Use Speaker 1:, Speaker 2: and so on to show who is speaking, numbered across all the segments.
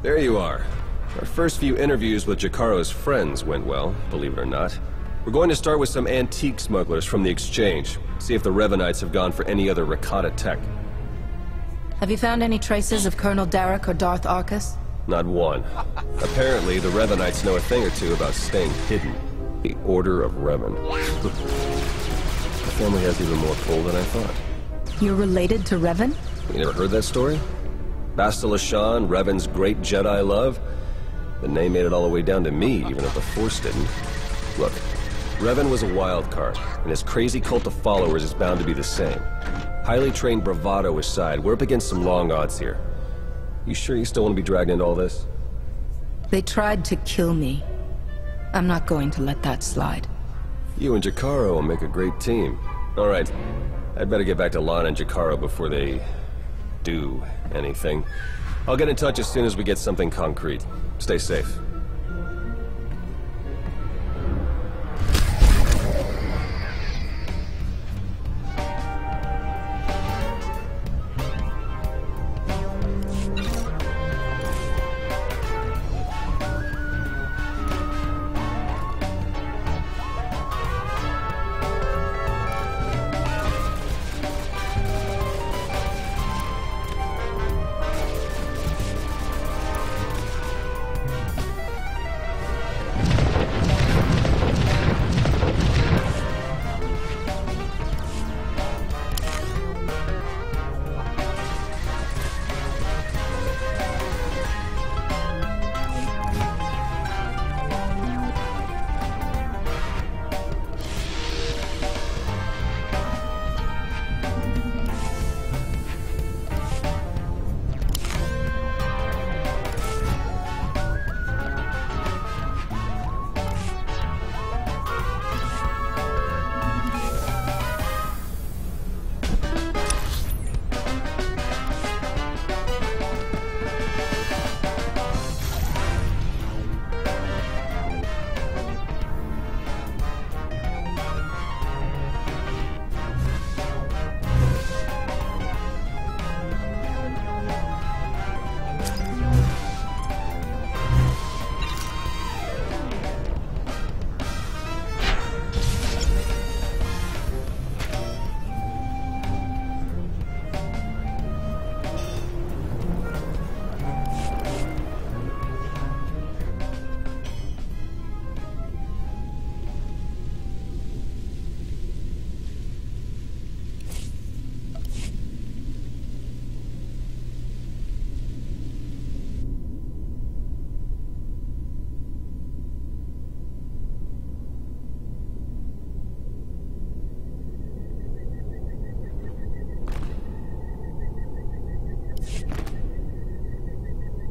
Speaker 1: There you are. Our first few interviews with Jakaro's friends went well, believe it or not. We're going to start with some antique smugglers from the exchange. See if the Revanites have gone for any other Rakata tech.
Speaker 2: Have you found any traces of Colonel Derek or Darth Arcus?
Speaker 1: Not one. Apparently, the Revanites know a thing or two about staying hidden. The Order of Revan. The family has even more pull than I thought.
Speaker 2: You're related to Revan?
Speaker 1: You never heard that story? Bastila Shan, Revan's great Jedi love? The name made it all the way down to me, even if the Force didn't. Look, Revan was a wild card, and his crazy cult of followers is bound to be the same. Highly trained bravado aside, we're up against some long odds here. You sure you still want to be dragged into all this?
Speaker 2: They tried to kill me. I'm not going to let that slide.
Speaker 1: You and Jakaro will make a great team. All right, I'd better get back to Lana and Jakaro before they do anything. I'll get in touch as soon as we get something concrete. Stay safe.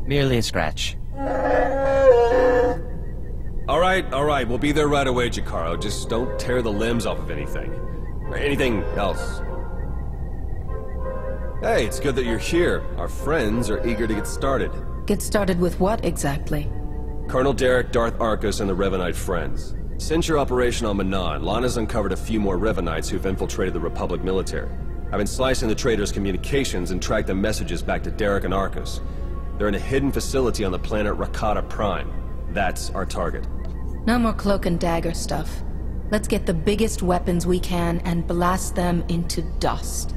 Speaker 3: Merely a scratch.
Speaker 1: All right, we'll be there right away, Jakaro. Just don't tear the limbs off of anything. Or anything else. Hey, it's good that you're here. Our friends are eager to get started.
Speaker 2: Get started with what exactly?
Speaker 1: Colonel Derek, Darth Arcus, and the Revanite friends. Since your operation on Manan, Lana's uncovered a few more Revanites who've infiltrated the Republic military. I've been slicing the traitors' communications and tracked the messages back to Derek and Arcus. They're in a hidden facility on the planet Rakata Prime. That's our target.
Speaker 2: No more cloak and dagger stuff. Let's get the biggest weapons we can and blast them into dust.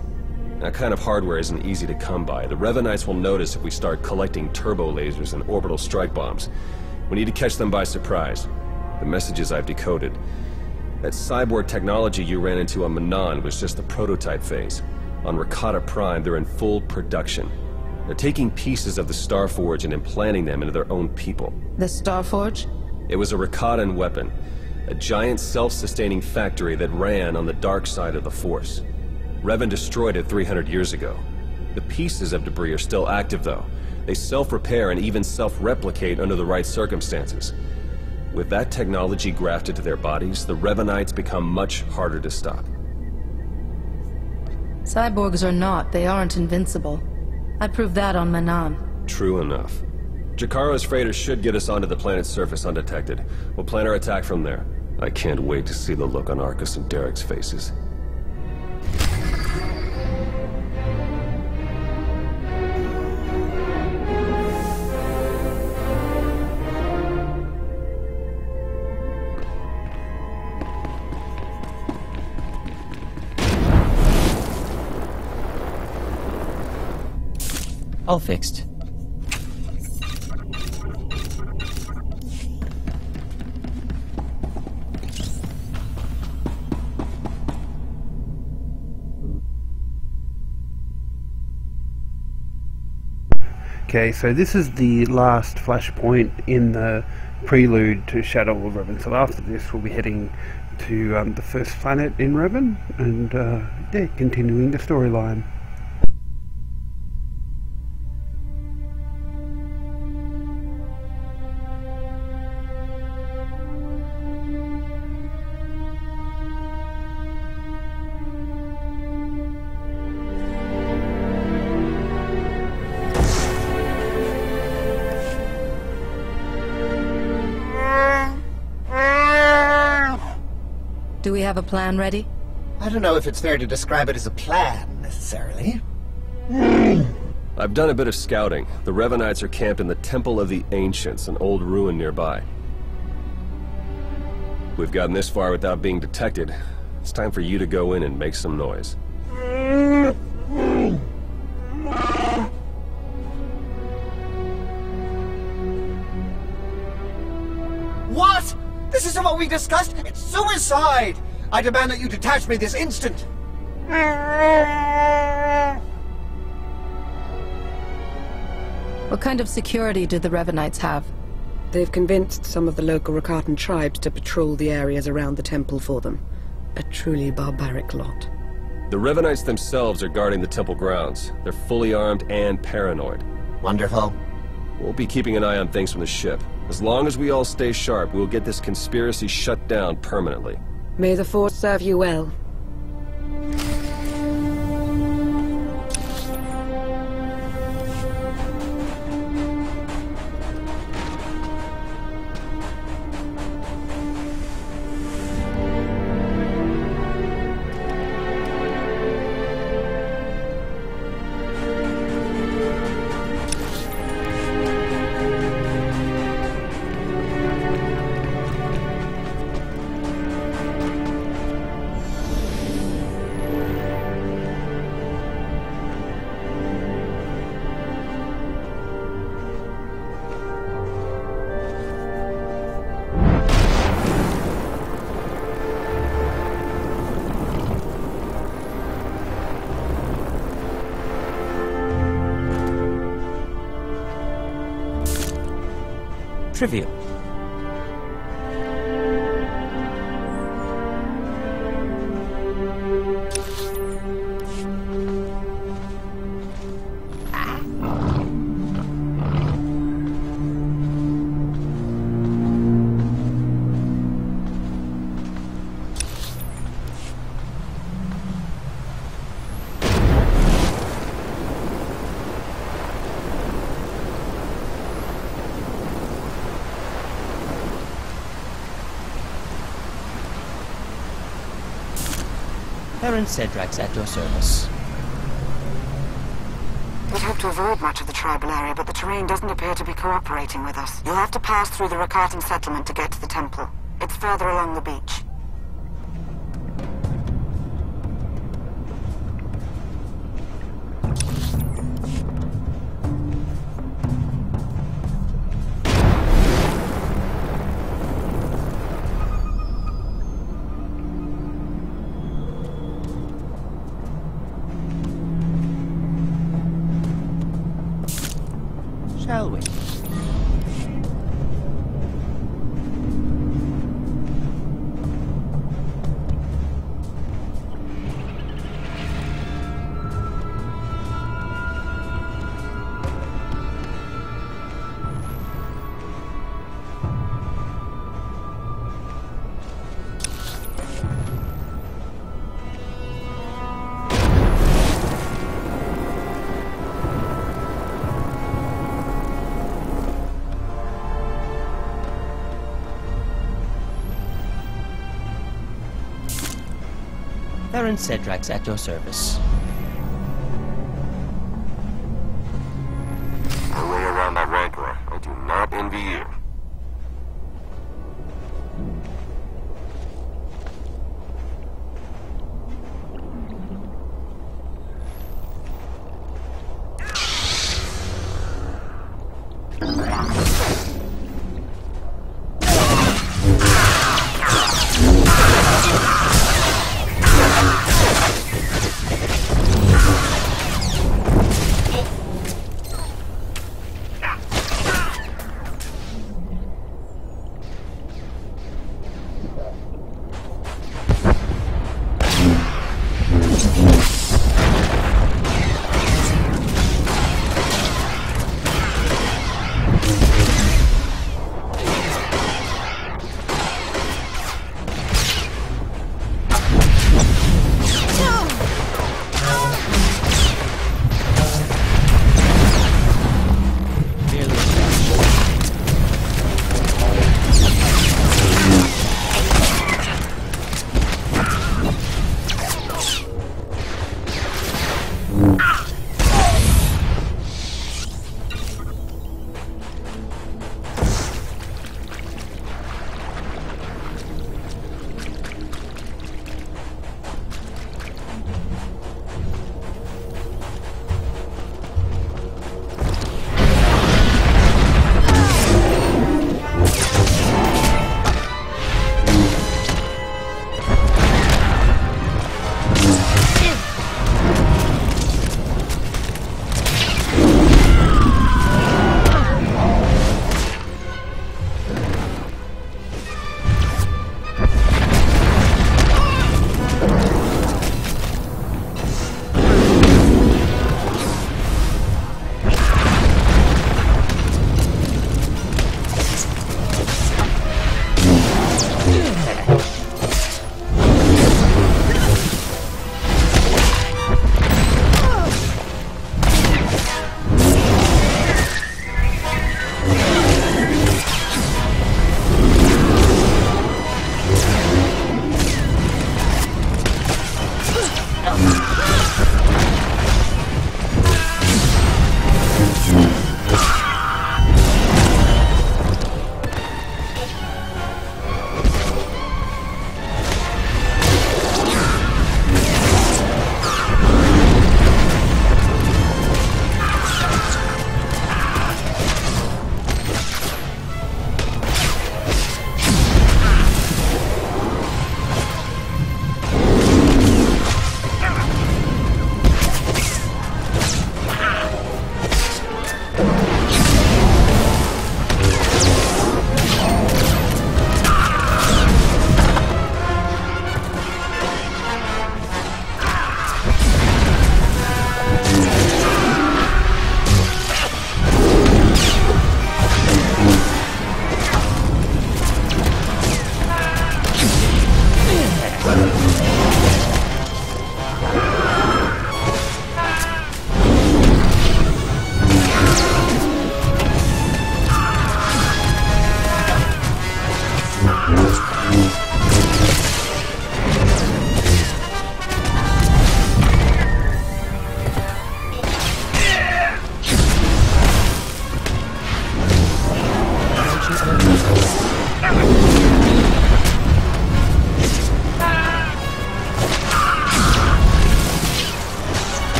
Speaker 1: That kind of hardware isn't easy to come by. The Revanites will notice if we start collecting turbo lasers and orbital strike bombs. We need to catch them by surprise. The messages I've decoded. That cyborg technology you ran into on Manan was just the prototype phase. On Rakata Prime, they're in full production. They're taking pieces of the Starforge and implanting them into their own people.
Speaker 2: The Starforge?
Speaker 1: It was a Rakatan weapon. A giant self-sustaining factory that ran on the dark side of the Force. Revan destroyed it 300 years ago. The pieces of debris are still active, though. They self-repair and even self-replicate under the right circumstances. With that technology grafted to their bodies, the Revanites become much harder to stop.
Speaker 2: Cyborgs or not, they aren't invincible. I proved that on Manan.
Speaker 1: True enough. Jakaro's freighters should get us onto the planet's surface undetected. We'll plan our attack from there. I can't wait to see the look on Arcus and Derek's faces.
Speaker 3: All fixed.
Speaker 4: Okay, so this is the last flashpoint in the prelude to Shadow of Revan. So after this, we'll be heading to the first planet in Revan, and yeah, continuing the storyline.
Speaker 2: Do we have a plan ready?
Speaker 5: I don't know if it's fair to describe it as a plan, necessarily.
Speaker 1: I've done a bit of scouting. The Revanites are camped in the Temple of the Ancients, an old ruin nearby. We've gotten this far without being detected. It's time for you to go in and make some noise.
Speaker 5: What? This isn't what we discussed! It's suicide! I demand that you detach me this instant!
Speaker 2: What kind of security do the Revanites have?
Speaker 6: They've convinced some of the local Rakatan tribes to patrol the areas around the temple for them. A truly barbaric lot.
Speaker 1: The Revanites themselves are guarding the temple grounds. They're fully armed and paranoid.
Speaker 5: Wonderful.
Speaker 1: We'll be keeping an eye on things from the ship. As long as we all stay sharp, we'll get this conspiracy shut down permanently.
Speaker 6: May the Force serve you well.
Speaker 3: Trivial. Baron Cedrax at your service.
Speaker 7: We'd hope to avoid much of the tribal area, but the terrain doesn't appear to be cooperating with us. You'll have to pass through the Rakatan settlement to get to the temple. It's further along the beach.
Speaker 3: Shall we? Baron Cedrax at your service.
Speaker 8: No way around that rancor. I do not envy you.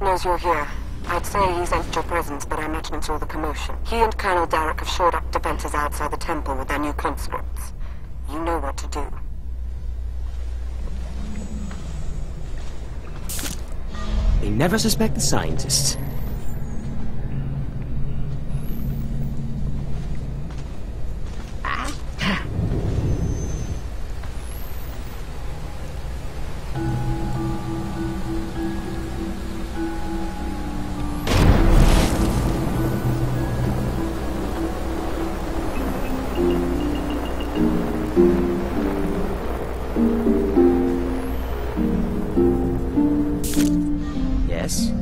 Speaker 7: knows you're here. I'd say he sensed your presence, but I imagine it's all the commotion. He and Colonel Derek have shored up defenses outside the temple with their new conscripts. You know what to do.
Speaker 3: They never suspect the scientists. Yes?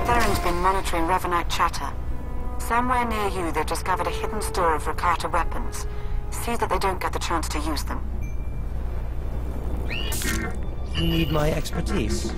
Speaker 7: Theron's been monitoring Revanite chatter. Somewhere near you, they've discovered a hidden store of Rakata weapons. See that they don't get the chance to use them.
Speaker 3: You need my expertise.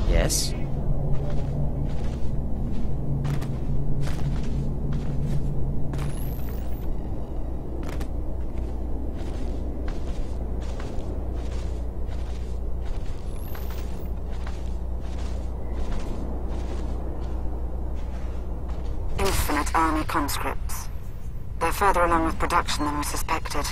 Speaker 3: Yes?
Speaker 7: Infinite army conscripts. They're further along with production than we suspected.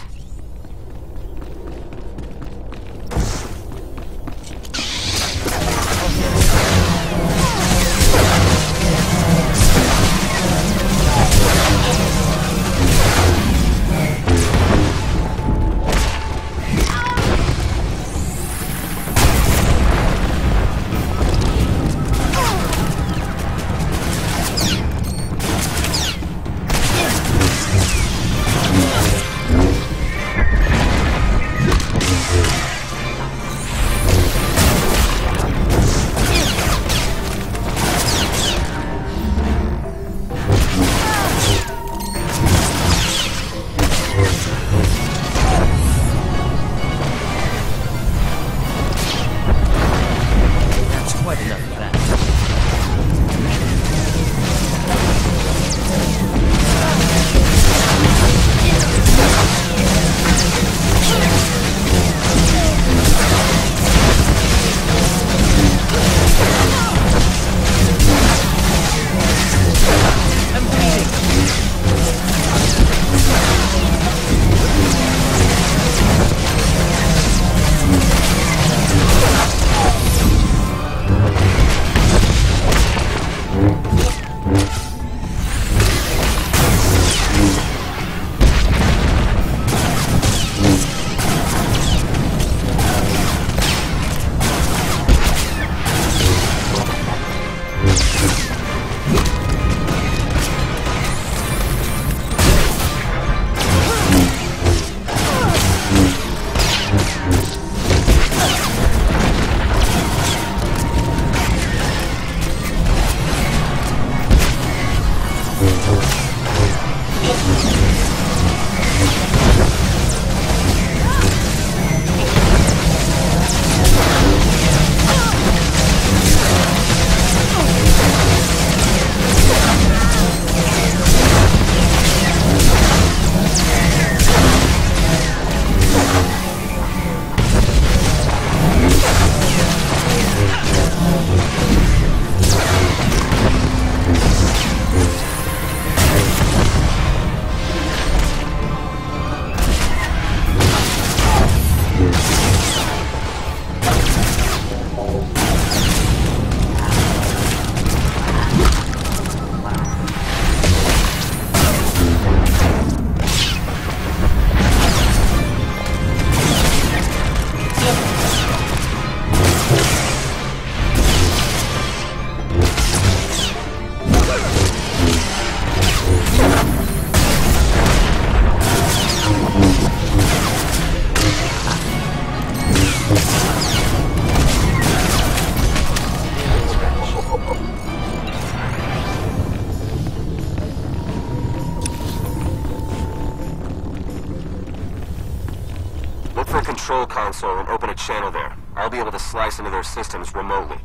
Speaker 8: Control console and open a channel there. I'll be able to slice into their systems remotely.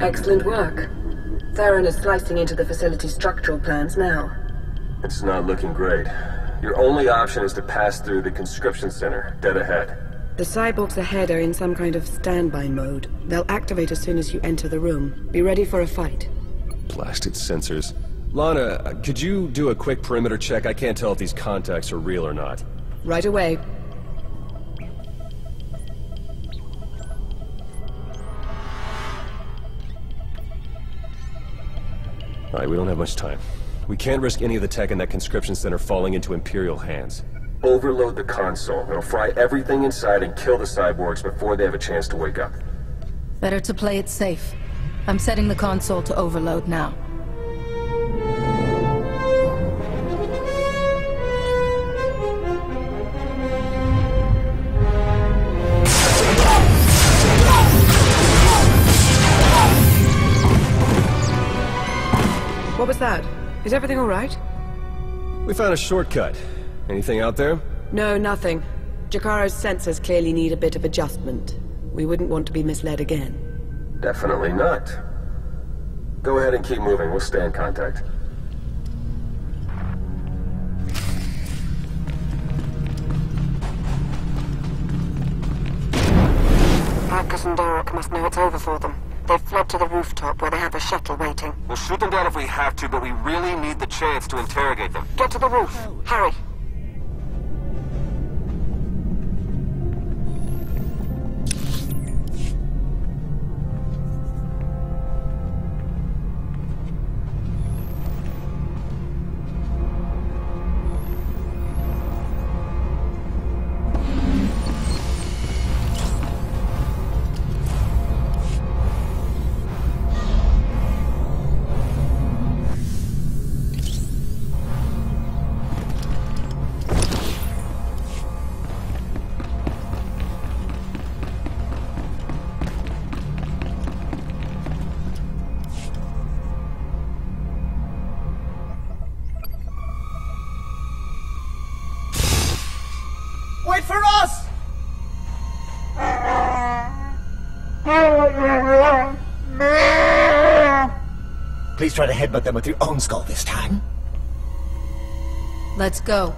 Speaker 6: Excellent work. Theron is slicing into the facility's structural plans now.
Speaker 1: It's not looking great. Your only option is to pass through the conscription center, dead ahead.
Speaker 6: The cyborgs ahead are in some kind of standby mode. They'll activate as soon as you enter the room. Be ready for a fight.
Speaker 1: Blasted sensors. Lana, could you do a quick perimeter check? I can't tell if these contacts are real or not.
Speaker 6: Right away.
Speaker 1: Alright, we don't have much time. We can't risk any of the tech in that conscription center falling into Imperial hands. Overload the console. It'll fry everything inside and kill the cyborgs before they have a chance to wake up.
Speaker 2: Better to play it safe. I'm setting the console to overload now.
Speaker 6: What was that? Is everything all right?
Speaker 1: We found a shortcut. Anything out there?
Speaker 6: No, nothing. Jakaro's sensors clearly need a bit of adjustment. We wouldn't want to be misled again.
Speaker 1: Definitely not. Go ahead and keep moving. We'll stay in contact.
Speaker 7: Marcus and Derek must know it's over for them. They've fled to the rooftop where they have a shuttle waiting.
Speaker 8: We'll shoot them down if we have to, but we really need the chance to interrogate them.
Speaker 7: Get to the roof. Hurry.
Speaker 5: Wait for us! Please try to headbutt them with your own skull this time.
Speaker 2: Let's go.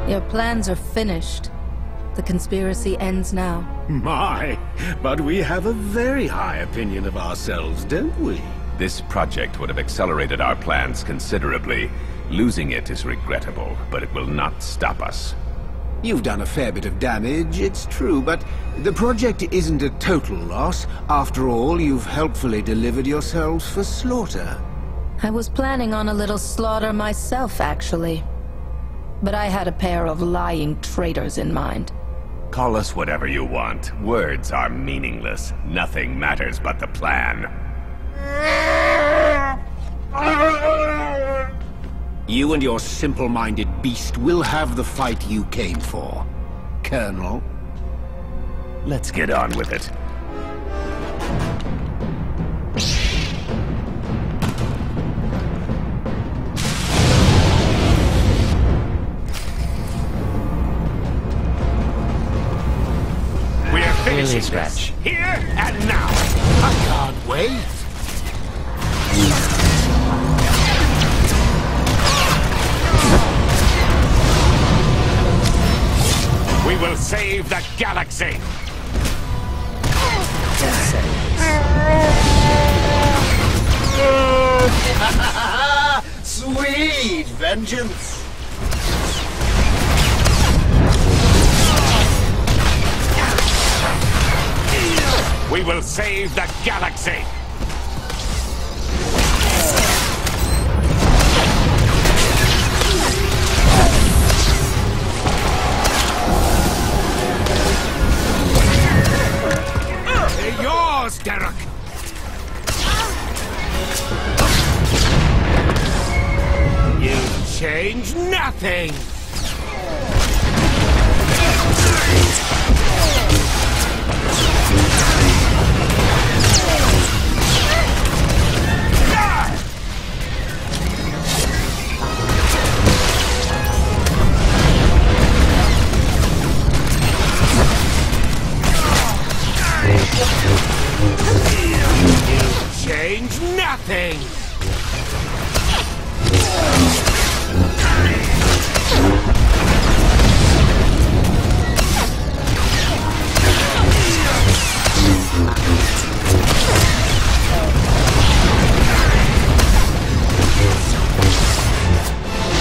Speaker 2: Your plans are finished. The conspiracy ends now.
Speaker 9: My, but we have a very high opinion of ourselves, don't we?
Speaker 10: This project would have accelerated our plans considerably. Losing it is regrettable, but it will not stop us.
Speaker 9: You've done a fair bit of damage, it's true, but the project isn't a total loss. After all, you've helpfully delivered yourselves for slaughter.
Speaker 2: I was planning on a little slaughter myself, actually. But I had a pair of lying traitors in mind.
Speaker 10: Call us whatever you want. Words are meaningless. Nothing matters but the plan.
Speaker 9: You and your simple-minded beast will have the fight you came for, Colonel.
Speaker 10: Let's get on with it.
Speaker 3: Finishing scratch.
Speaker 9: Here and now. I can't wait.
Speaker 10: We will save the galaxy.
Speaker 5: Sweet vengeance.
Speaker 10: We will save the galaxy!
Speaker 9: They're yours, Derek! You've changed nothing!
Speaker 10: Change nothing!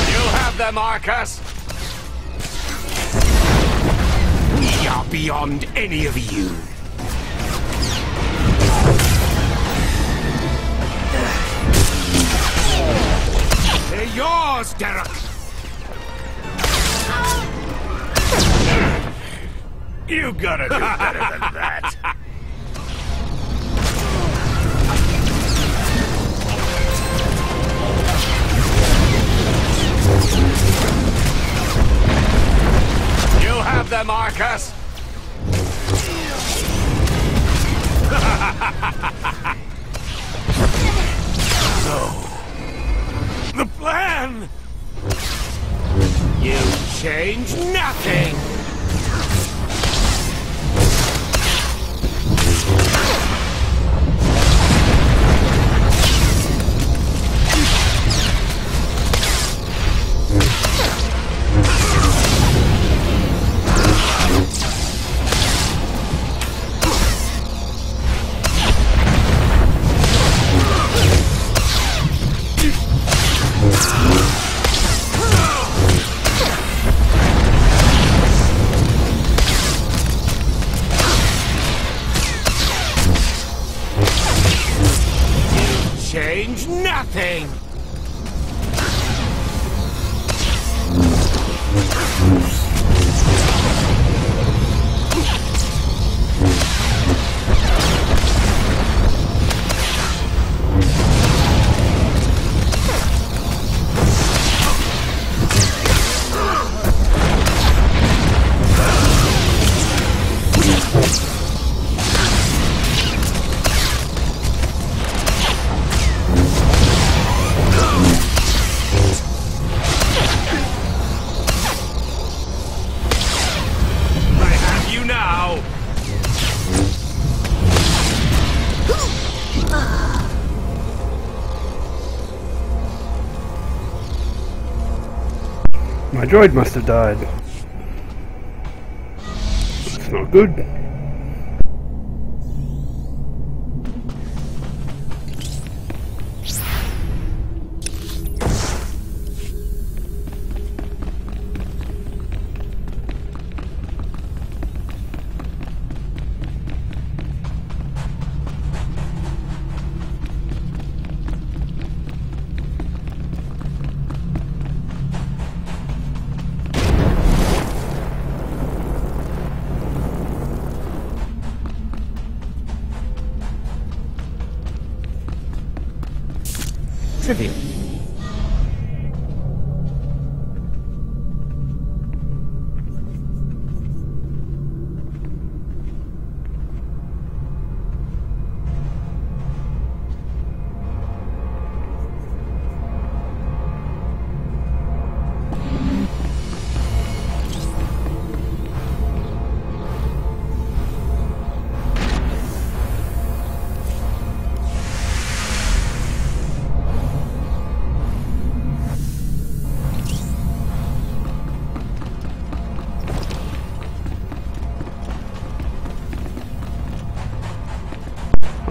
Speaker 10: You have them, Marcus!
Speaker 9: We are beyond any of you. They're yours, Derek!
Speaker 10: You gotta do better than that. Marcus! No. The plan! You change nothing! Change nothing!
Speaker 4: My droid must have died. It's not good.
Speaker 3: Trivial.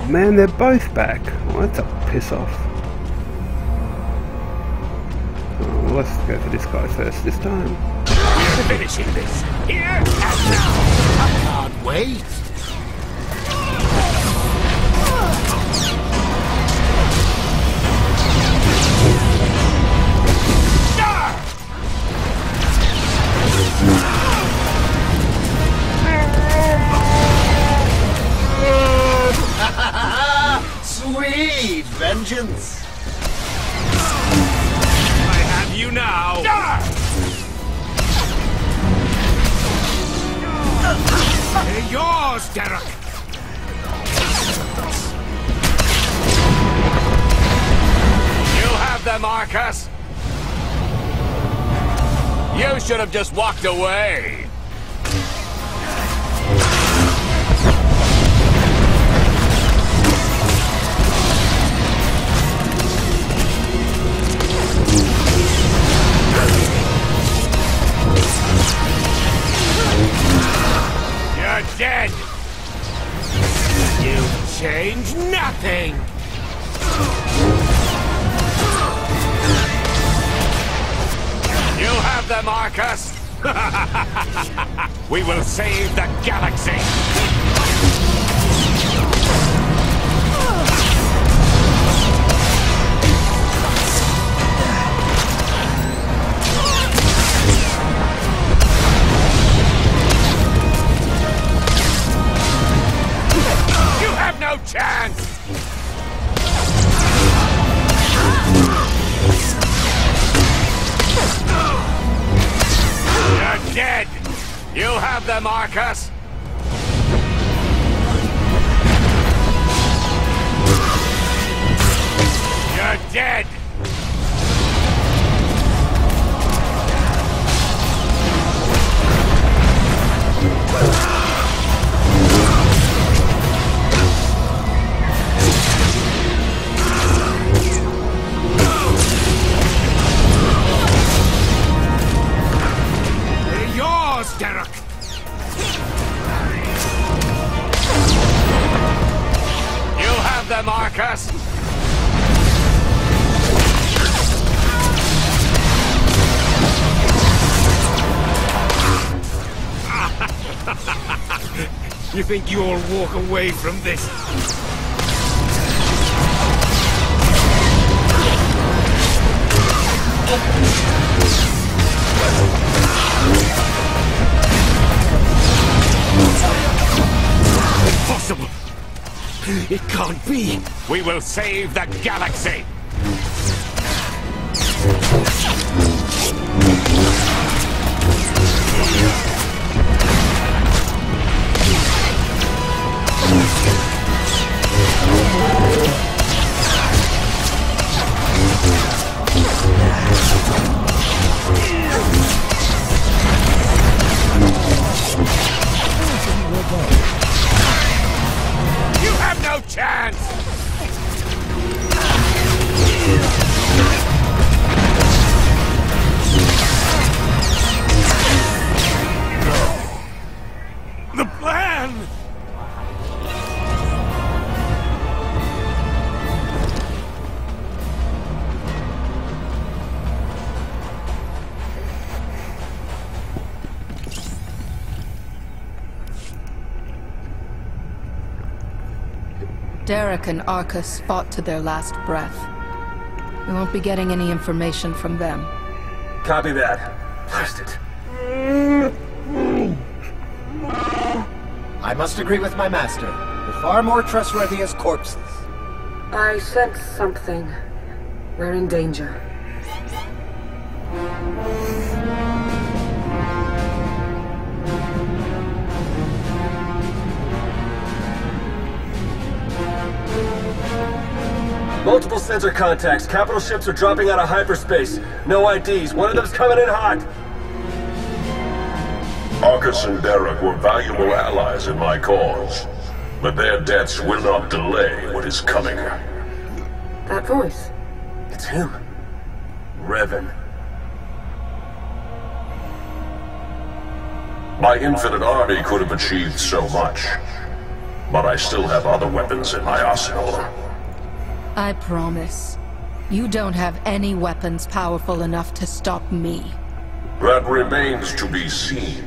Speaker 4: Man, they're both back. Oh, that's a piss off. Oh, well, let's go for this guy first this time.
Speaker 10: We're finishing this here and now. I can't wait.
Speaker 5: Sweet vengeance!
Speaker 10: I have you now! They're yours, Derek! You have them, Marcus! You should have just walked away! Dead! You change nothing! You have them, Marcus! We will save the galaxy! No chance! You're dead! You have have them, Arcus! You're dead!
Speaker 9: They're yours, Derek!
Speaker 10: You have them, Arcus!
Speaker 9: You think you'll walk away from this? Impossible! It can't be!
Speaker 10: We will save the galaxy! You have no chance!
Speaker 9: The plan!
Speaker 2: Derek and Arcus fought to their last breath. We won't be getting any information from them.
Speaker 1: Copy that. Blast it.
Speaker 5: I must agree with my master. They're far more trustworthy as corpses.
Speaker 6: I sense something. We're in danger.
Speaker 1: Multiple sensor contacts. Capital ships are dropping out of hyperspace. No IDs. One of them's coming in hot.
Speaker 11: Arcus and Derek were valuable allies in my cause, but their deaths will not delay what is coming.
Speaker 6: That voice.
Speaker 1: It's him. Revan.
Speaker 11: My infinite army could have achieved so much, but I still have other weapons in my arsenal.
Speaker 2: I promise. You don't have any weapons powerful enough to stop me.
Speaker 11: That remains to be seen.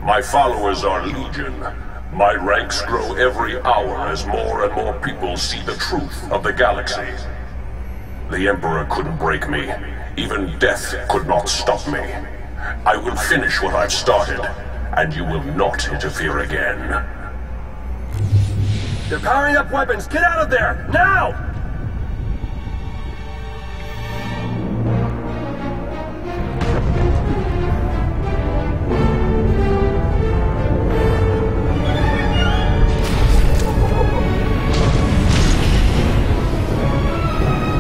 Speaker 11: My followers are legion. My ranks grow every hour as more and more people see the truth of the galaxy. The Emperor couldn't break me. Even death could not stop me. I will finish what I've started, and you will not interfere again.
Speaker 1: They're powering up weapons. Get out of there! Now!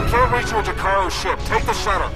Speaker 8: Can't reach your Jakaro ship. Take the shuttle.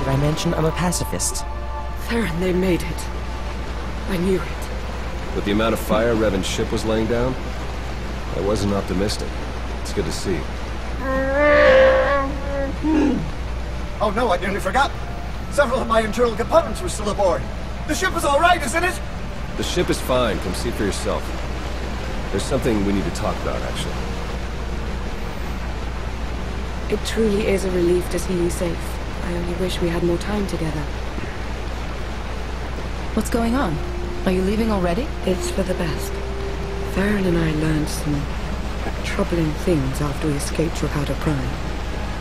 Speaker 3: Did I mention I'm a pacifist?
Speaker 6: Theron, they made it. I knew it.
Speaker 1: With the amount of fire Revan's ship was laying down, I wasn't optimistic. It's good to see.
Speaker 5: Oh no, I nearly forgot. Several of my internal components were still aboard. The ship is all right, isn't it?
Speaker 1: The ship is fine. Come see it for yourself. There's something we need to talk about, actually.
Speaker 6: It truly is a relief to see you safe. I only wish we had more time together.
Speaker 2: What's going on? Are you leaving already?
Speaker 6: It's for the best. Theron and I learned some troubling things after we escaped Rakata Prime.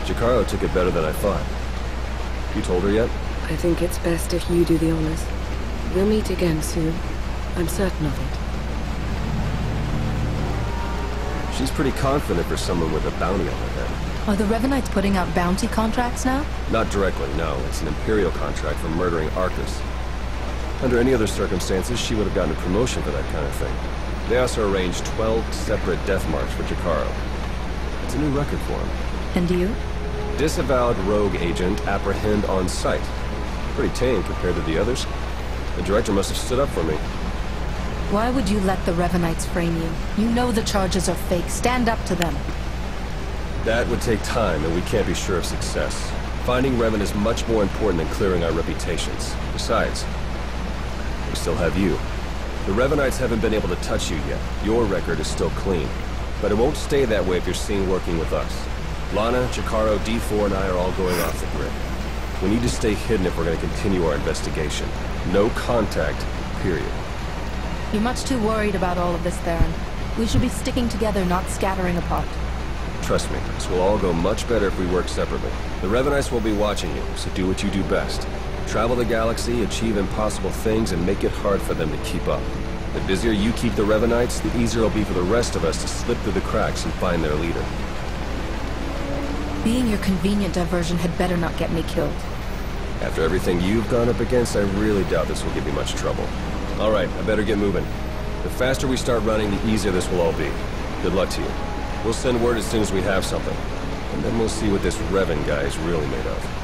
Speaker 1: Jacaro took it better than I thought. You told her yet?
Speaker 6: I think it's best if you do the honors. We'll meet again soon. I'm certain of it.
Speaker 1: She's pretty confident for someone with a bounty on her head.
Speaker 2: Are the Revanites putting out bounty contracts now?
Speaker 1: Not directly, no. It's an Imperial contract for murdering Arcus. Under any other circumstances, she would have gotten a promotion for that kind of thing. They also arranged 12 separate death marks for Jacaro. It's a new record for him.
Speaker 2: And you?
Speaker 1: Disavowed rogue agent apprehend on sight. Pretty tame compared to the others. The director must have stood up for me.
Speaker 2: Why would you let the Revanites frame you? You know the charges are fake. Stand up to them.
Speaker 1: That would take time, and we can't be sure of success. Finding Revan is much more important than clearing our reputations. Besides, we still have you. The Revanites haven't been able to touch you yet. Your record is still clean. But it won't stay that way if you're seen working with us. Lana, Jacaro, D4, and I are all going off the grid. We need to stay hidden if we're going to continue our investigation. No contact, period.
Speaker 2: You're much too worried about all of this, Theron. We should be sticking together, not scattering apart.
Speaker 1: Trust me, this will all go much better if we work separately. The Revanites will be watching you, so do what you do best. Travel the galaxy, achieve impossible things, and make it hard for them to keep up. The busier you keep the Revanites, the easier it'll be for the rest of us to slip through the cracks and find their leader.
Speaker 2: Being your convenient diversion had better not get me killed.
Speaker 1: After everything you've gone up against, I really doubt this will give you much trouble. All right, I better get moving. The faster we start running, the easier this will all be. Good luck to you. We'll send word as soon as we have something. And then we'll see what this Revan guy is really made of.